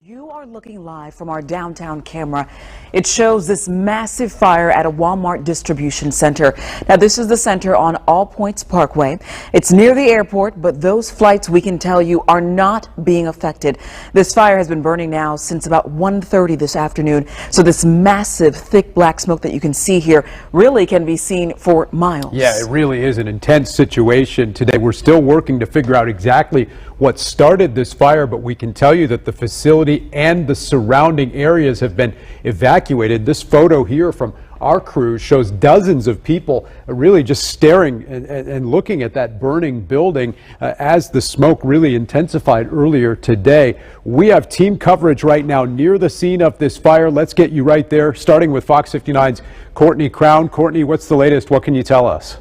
You are looking live from our downtown camera. It shows this massive fire at a Walmart distribution center. Now, this is the center on All Points Parkway. It's near the airport, but those flights, we can tell you, are not being affected. This fire has been burning now since about 1:30 this afternoon. So this massive, thick black smoke that you can see here really can be seen for miles. Yeah, it really is an intense situation today. We're still working to figure out exactly what started this fire, but we can tell you that the facility and the surrounding areas have been evacuated. This photo here from our crew shows dozens of people really just staring and looking at that burning building as the smoke really intensified earlier today. We have team coverage right now near the scene of this fire. Let's get you right there, starting with Fox 59's Courtney Crown. Courtney, what's the latest? What can you tell us?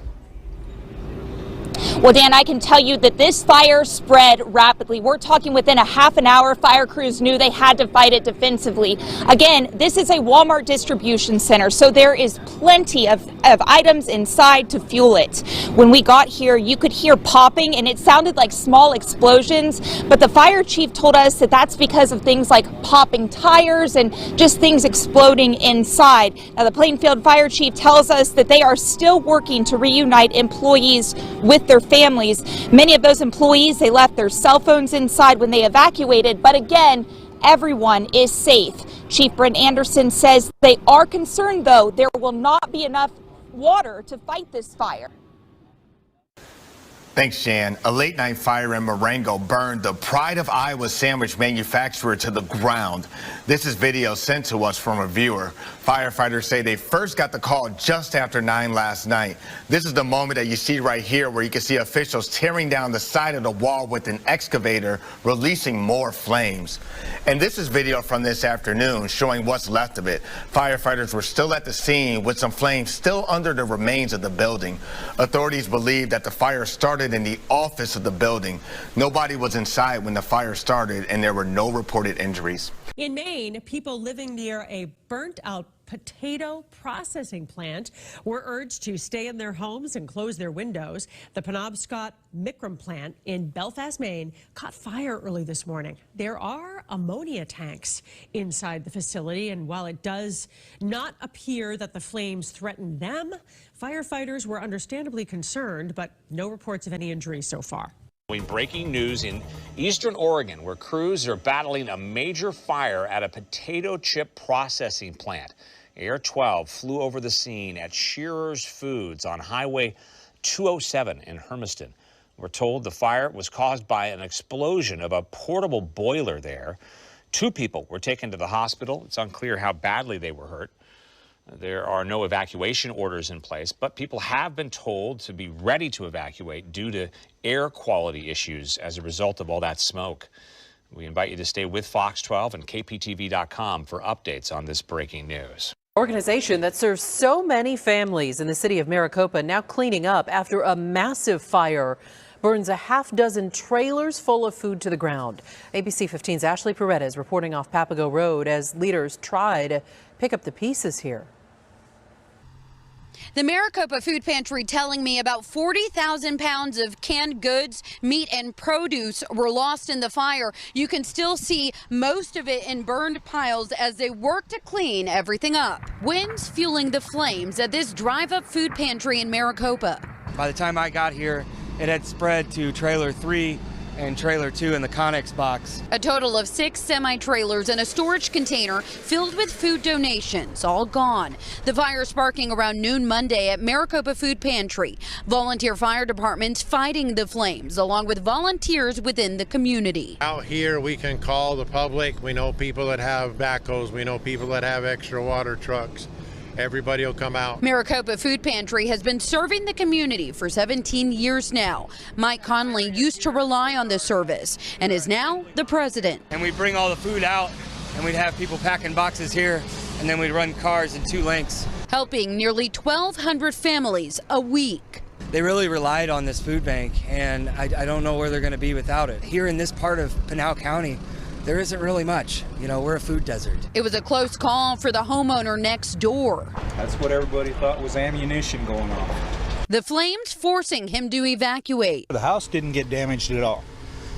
Well, Dan, I can tell you that this fire spread rapidly. We're talking within a half an hour. Fire crews knew they had to fight it defensively. Again, this is a Walmart distribution center, so there is plenty of items inside to fuel it. When we got here, you could hear popping, and it sounded like small explosions, but the fire chief told us that that's because of things like popping tires and just things exploding inside. Now, the Plainfield fire chief tells us that they are still working to reunite employees with their families. Many of those employees, they left their cell phones inside when they evacuated, but again, everyone is safe. Chief Brent Anderson says they are concerned, though, there will not be enough water to fight this fire. Thanks, Jan. A late-night fire in Marengo burned the pride of Iowa sandwich manufacturer to the ground. This is video sent to us from a viewer. Firefighters say they first got the call just after 9 last night. This is the moment that you see right here where you can see officials tearing down the side of the wall with an excavator, releasing more flames. And this is video from this afternoon showing what's left of it. Firefighters were still at the scene with some flames still under the remains of the building. Authorities believe that the fire started in the office of the building. Nobody was inside when the fire started, and there were no reported injuries. In Maine, people living near a burnt-out potato processing plant were urged to stay in their homes and close their windows. The Penobscot Micram plant in Belfast, Maine, caught fire early this morning. There are ammonia tanks inside the facility, and while it does not appear that the flames threatened them, firefighters were understandably concerned, but no reports of any injuries so far. Breaking news in eastern Oregon, where crews are battling a major fire at a potato chip processing plant. Air 12 flew over the scene at Shearer's Foods on Highway 207 in Hermiston. We're told the fire was caused by an explosion of a portable boiler there. 2 people were taken to the hospital. It's unclear how badly they were hurt. There are no evacuation orders in place, but people have been told to be ready to evacuate due to air quality issues as a result of all that smoke. We invite you to stay with Fox 12 and KPTV.com for updates on this breaking news. Organization that serves so many families in the city of Maricopa now cleaning up after a massive fire burns a half-dozen trailers full of food to the ground. ABC 15's Ashley Paredes reporting off Papago Road as leaders try to pick up the pieces here. The Maricopa Food Pantry telling me about 40,000 pounds of canned goods, meat and produce were lost in the fire. You can still see most of it in burned piles as they work to clean everything up. Winds fueling the flames at this drive-up food pantry in Maricopa. By the time I got here, it had spread to trailer 3 and trailer 2 in the Connex box. A total of 6 semi-trailers and a storage container filled with food donations, all gone. The fire sparking around noon Monday at Maricopa Food Pantry. Volunteer fire departments fighting the flames, along with volunteers within the community. Out here, we can call the public. We know people that have backhoes. We know people that have extra water trucks. Everybody will come out. Maricopa Food Pantry has been serving the community for 17 years now. Mike Conley used to rely on this service and is now the president. And we bring all the food out and we'd have people packing boxes here and then we'd run cars in 2 lengths. Helping nearly 1,200 families a week. They really relied on this food bank and I don't know where they're going to be without it. Here in this part of Pinal County, there isn't really much. You know, we're a food desert. It was a close call for the homeowner next door. That's what everybody thought was ammunition going on. The flames forcing him to evacuate. The house didn't get damaged at all.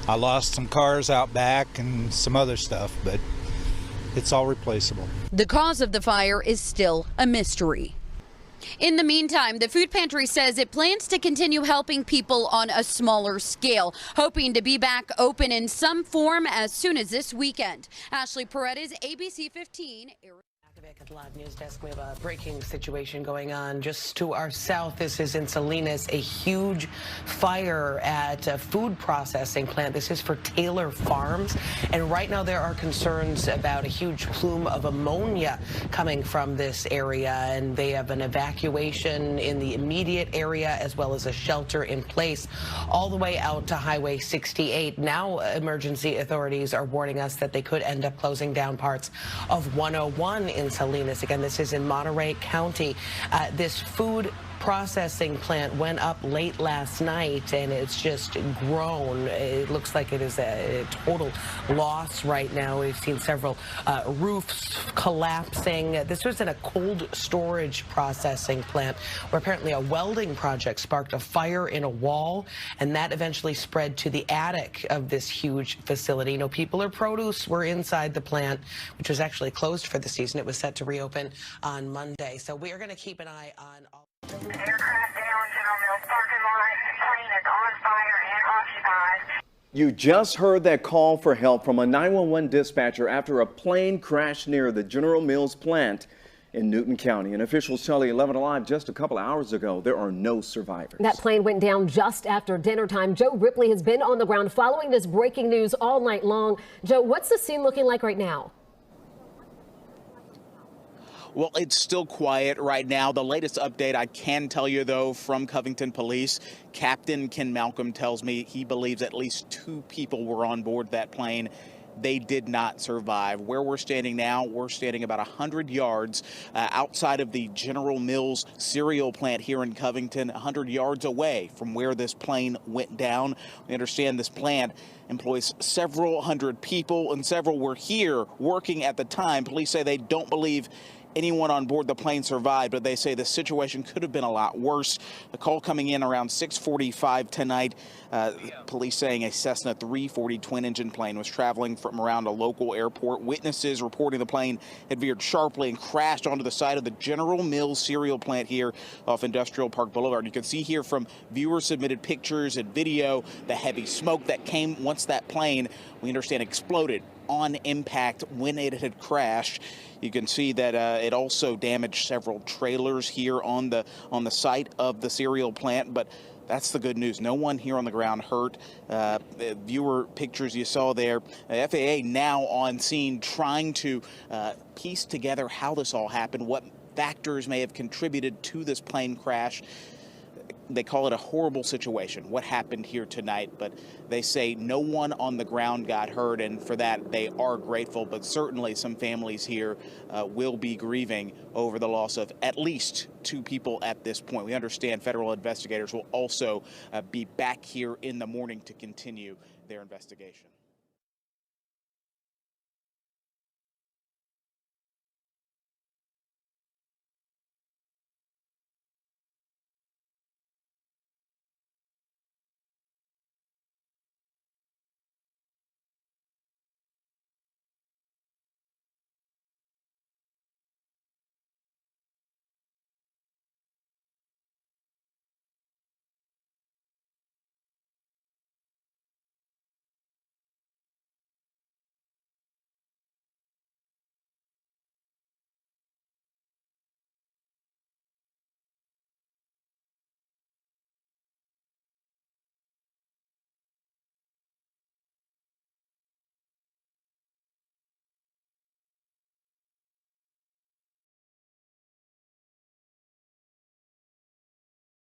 I lost some cars out back and some other stuff, but It's all replaceable. The cause of the fire is still a mystery. In the meantime, the food pantry says it plans to continue helping people on a smaller scale, hoping to be back open in some form as soon as this weekend. Ashley Paredes, ABC 15. At the Live News Desk, we have a breaking situation going on just to our south. This is in Salinas, a huge fire at a food processing plant. This is for Taylor Farms, and right now there are concerns about a huge plume of ammonia coming from this area, and they have an evacuation in the immediate area as well as a shelter in place all the way out to Highway 68. Now emergency authorities are warning us that they could end up closing down parts of 101 in Salinas. Again, this is in Monterey County. This food processing plant went up late last night, and it's just grown. It looks like it is a total loss right now. We've seen several roofs collapsing. This was in a cold storage processing plant where apparently a welding project sparked a fire in a wall, and that eventually spread to the attic of this huge facility. You know, people or produce were inside the plant, which was actually closed for the season. It was set to reopen on Monday. So we are going to keep an eye on all. Aircraft down, General Mills parking lot. Plane is on fire and occupied. You just heard that call for help from a 911 dispatcher after a plane crashed near the General Mills plant in Newton County. And officials tell 11 Alive just a couple of hours ago there are no survivors. That plane went down just after dinner time. Joe Ripley has been on the ground following this breaking news all night long. Joe, what's the scene looking like right now? Well, it's still quiet right now. The latest update I can tell you, though, from Covington Police, Captain Ken Malcolm tells me he believes at least 2 people were on board that plane. They did not survive. Where we're standing now, we're standing about 100 yards outside of the General Mills cereal plant here in Covington, 100 yards away from where this plane went down. We understand this plant employs several hundred people, and several were here working at the time. Police say they don't believe anyone on board the plane survived, but they say the situation could have been a lot worse. A call coming in around 6:45 tonight. Police saying a Cessna 340 twin-engine plane was traveling from around a local airport. Witnesses reporting the plane had veered sharply and crashed onto the side of the General Mills cereal plant here off Industrial Park Boulevard. You can see here from viewer-submitted pictures and video the heavy smoke that came once that plane, we understand, exploded on impact when it had crashed. You can see that it also damaged several trailers here on the site of the cereal plant, but that's the good news. No one here on the ground hurt. Viewer pictures you saw there. FAA now on scene trying to piece together how this all happened, what factors may have contributed to this plane crash. They call it a horrible situation, what happened here tonight, but they say no one on the ground got hurt, and for that they are grateful, but certainly some families here will be grieving over the loss of at least 2 people at this point. We understand federal investigators will also be back here in the morning to continue their investigation.